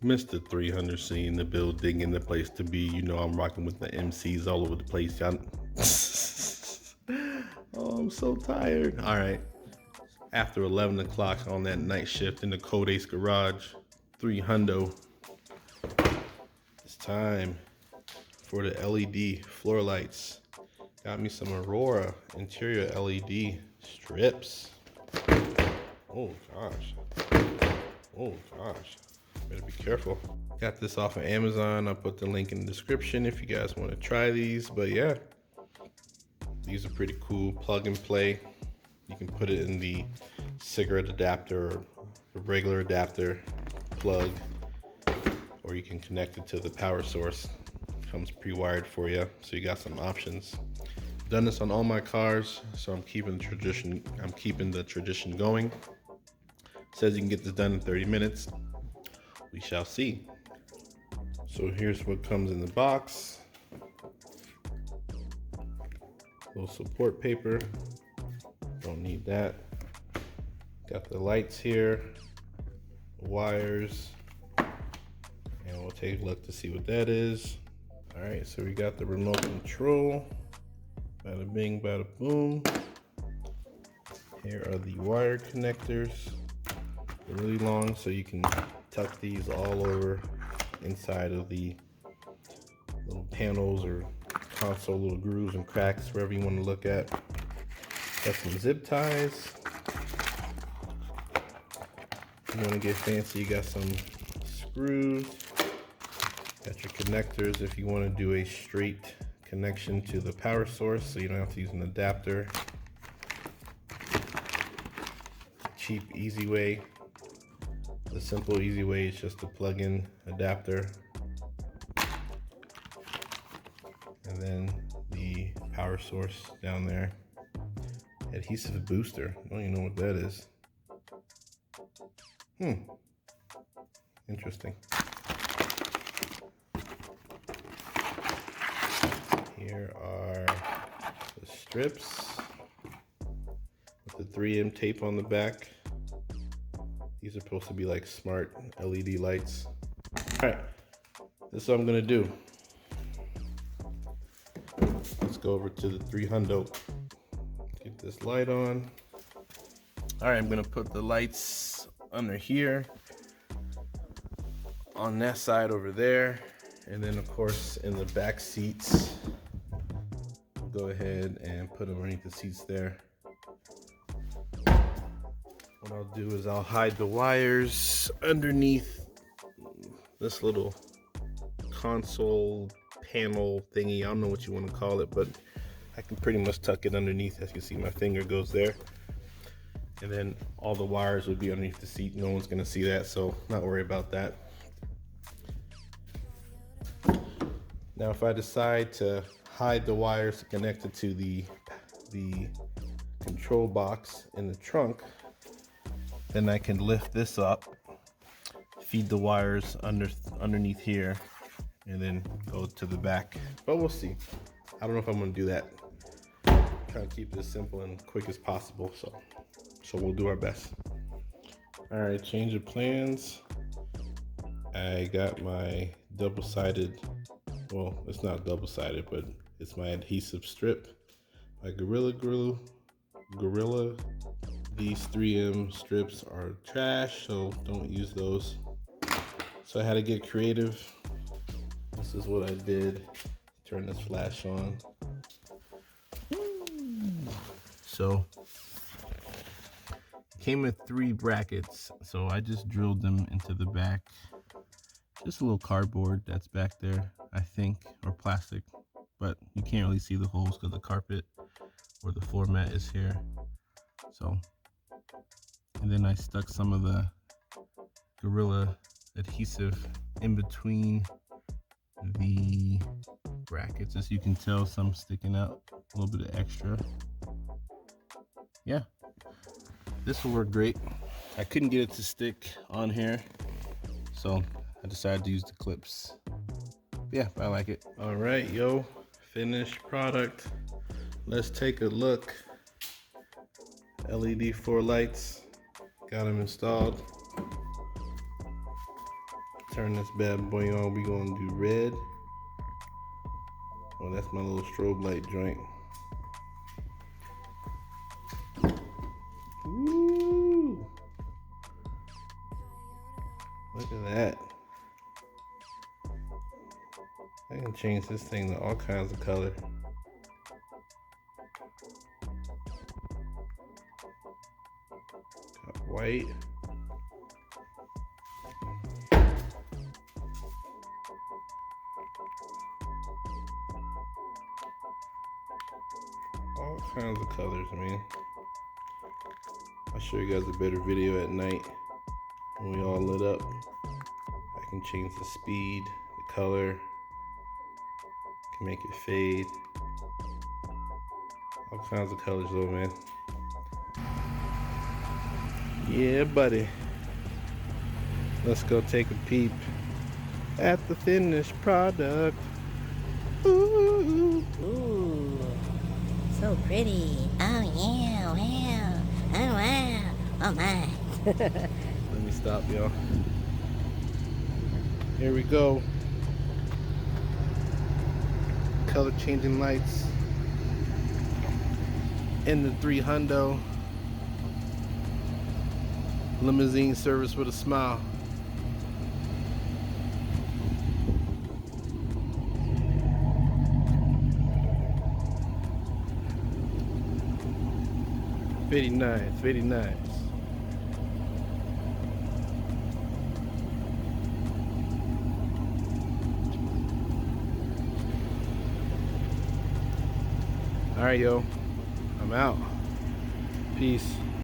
Mr. 300C in the building, in the place to be. You know I'm rocking with the MCs all over the place. Y'all. Oh, I'm so tired. All right. After 11 o'clock on that night shift in the Code Ace garage, 300. It's time for the LED floor lights. Got me some Aurora interior LED strips. Oh gosh. Oh gosh. Better be careful. Got this off of Amazon. I'll put the link in the description if you guys want to try these. But yeah, these are pretty cool. Plug and play. You can put it in the cigarette adapter or the regular adapter plug, or you can connect it to the power source. Comes pre-wired for you, so you got some options. Done this on all my cars, so I'm keeping the tradition going. Says you can get this done in 30 minutes. We shall see. So here's what comes in the box. Little support paper. Don't need that. Got the lights here, wires, and we'll take a look to see what that is. All right, so we got the remote control. Bada bing, bada boom. Here are the wire connectors. They're really long, so you can tuck these all over inside of the little panels or console, little grooves and cracks, wherever you want to look at. Got some zip ties. If you want to get fancy, you got some screws. Got your connectors if you want to do a straight connection to the power source, so you don't have to use an adapter. Cheap, easy way. The simple, easy way is just to plug in adapter. And then the power source down there. Adhesive booster. I don't even know what that is. Interesting. Here are the strips with the 3M tape on the back. These are supposed to be like smart LED lights. All right, this is what I'm gonna do. Let's go over to the 300. Get this light on. All right, I'm gonna put the lights under here, on that side over there, and then of course in the back seats, we'll go ahead and put them underneath the seats there. What I'll do is I'll hide the wires underneath this little console panel thingy. I don't know what you want to call it, but I can pretty much tuck it underneath. As you can see, my finger goes there. And then all the wires will be underneath the seat. No one's gonna see that, so not worry about that. Now, if I decide to hide the wires connected to the control box in the trunk, then I can lift this up, feed the wires underneath here, and then go to the back. But we'll see. I don't know if I'm gonna do that. Try to keep this simple and quick as possible, so we'll do our best. All right, change of plans. I got my double-sided, well, it's not double-sided, but it's my adhesive strip. My Gorilla Glue. These 3M strips are trash, so don't use those. So I had to get creative. This is what I did. Turn this flash on. So came with 3 brackets, so I just drilled them into the back. Just a little cardboard that's back there, I think, or plastic, but you can't really see the holes because the carpet or the floor mat is here. So, and then I stuck some of the Gorilla adhesive in between the brackets. As you can tell, some sticking out, a little bit of extra. Yeah, this will work great. I couldn't get it to stick on here, so I decided to use the clips. Yeah, I like it. All right, yo, finished product. Let's take a look. LED 4 lights, got them installed. Turn this bad boy on. We're gonna do red. Oh, that's my little strobe light joint. Ooh. Look at that. I can change this thing to all kinds of color. Got white. All kinds of colors, man. I'll show you guys a better video at night when we all lit up. I can change the speed, the color, can make it fade. All kinds of colors though, man. Yeah, buddy. Let's go take a peep at the finished product. Ooh. Ooh, so pretty. Oh yeah, wow. Oh wow. Oh my. Let me stop, y'all. Here we go. Color changing lights in the 300. Limousine service with a smile. Very nice, very nice. All right, yo, I'm out. Peace.